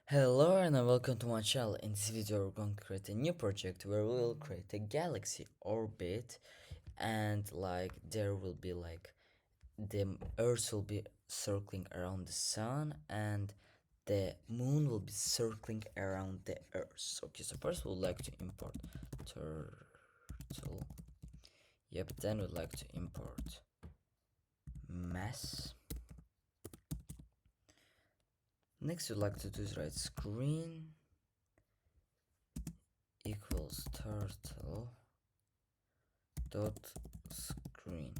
Hello and welcome to my channel. In this video we're going to create a new project where we will create a galaxy orbit, and there will be the earth will be circling around the sun and the moon will be circling around the earth. Okay, so first we'd like to import turtle. Yep, then we'd like to import mass. Next we'd like to do is write screen equals turtle dot screen.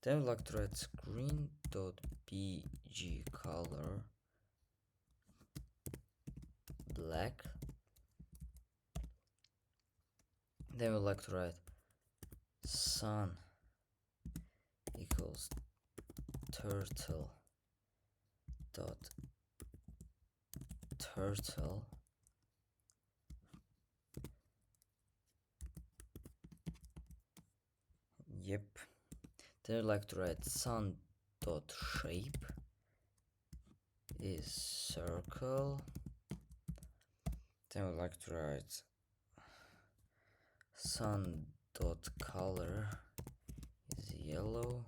Then we'd like to write screen dot bg color black. Then we'd like to write sun equals turtle dot turtle. Yep. Then I'd like to write sun dot shape is circle. Then I'd like to write sun dot color is yellow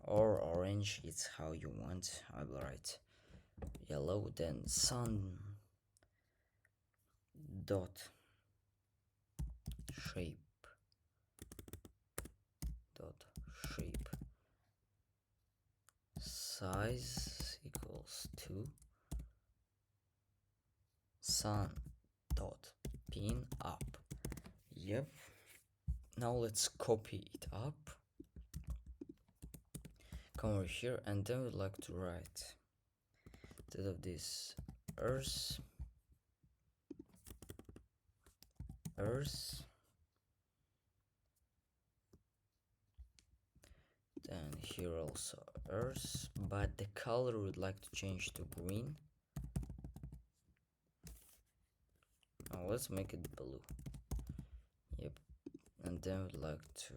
or orange, it's how you want. I will write yellow. Then sun dot shape dot shape size equals 2 sun dot pin up. Yep, now let's copy it up, come over here, and then we'd like to write instead of this earth then here also earth, but the color we'd like to change to green. Now let's make it blue. Yep, and then we'd like to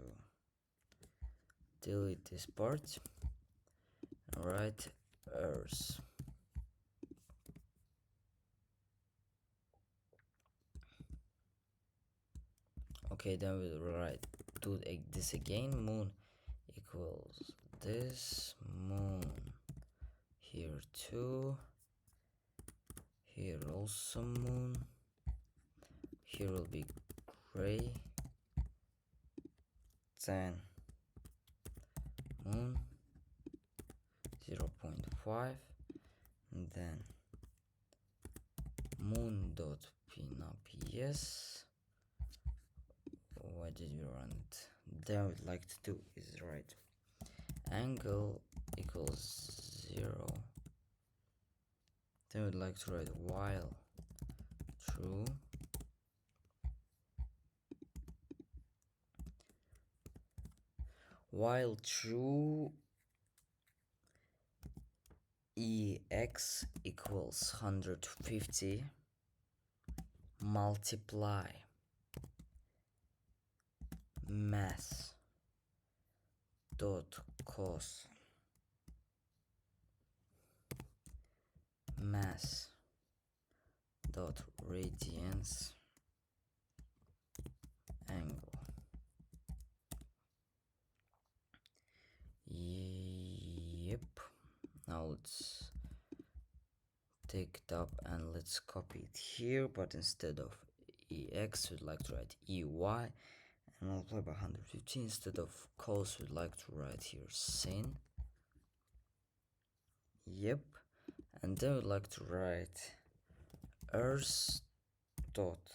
delete this part and write earth. Okay, then we'll write this again. Moon equals this, moon here too, here also moon, here will be gray, then moon 0.5, and then moon dot pin up. Yes, why did we run it? Then we'd like to do is write angle equals 0. Then we'd like to write while true ex equals 150 multiply mass dot cos mass dot radians angle. Yep, now let's take it up and let's copy it here, but instead of ex we'd like to write ey and multiply by 150. Instead of cos we'd like to write here sin. Yep, and then we'd like to write earth dot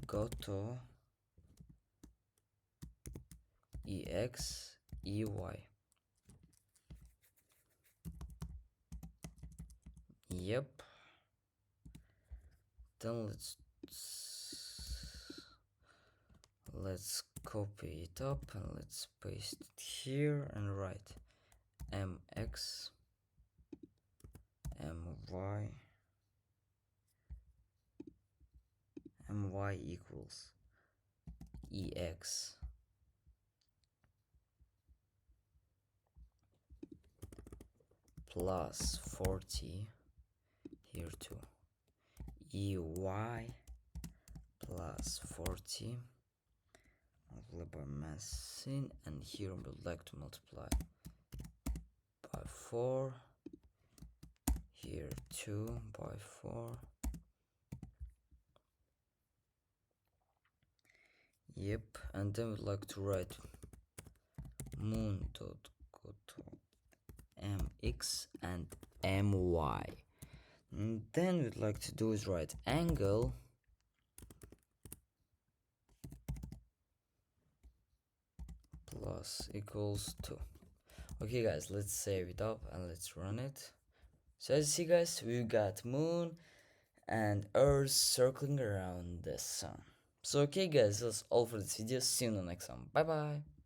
goto ex ey. Yep, then let's copy it up and let's paste it here and write mx my equals ex. plus 40 here too, ey plus 40 multiplied by massing, and here we would like to multiply by 4, here 2 by 4. Yep, and then we'd like to write moon dot go to mx and my. And then we'd like to do is write angle plus equals 2. Okay guys, let's save it up and let's run it. So as you see guys, we got moon and earth circling around the sun. So okay guys, that's all for this video. See you in the next one. Bye bye.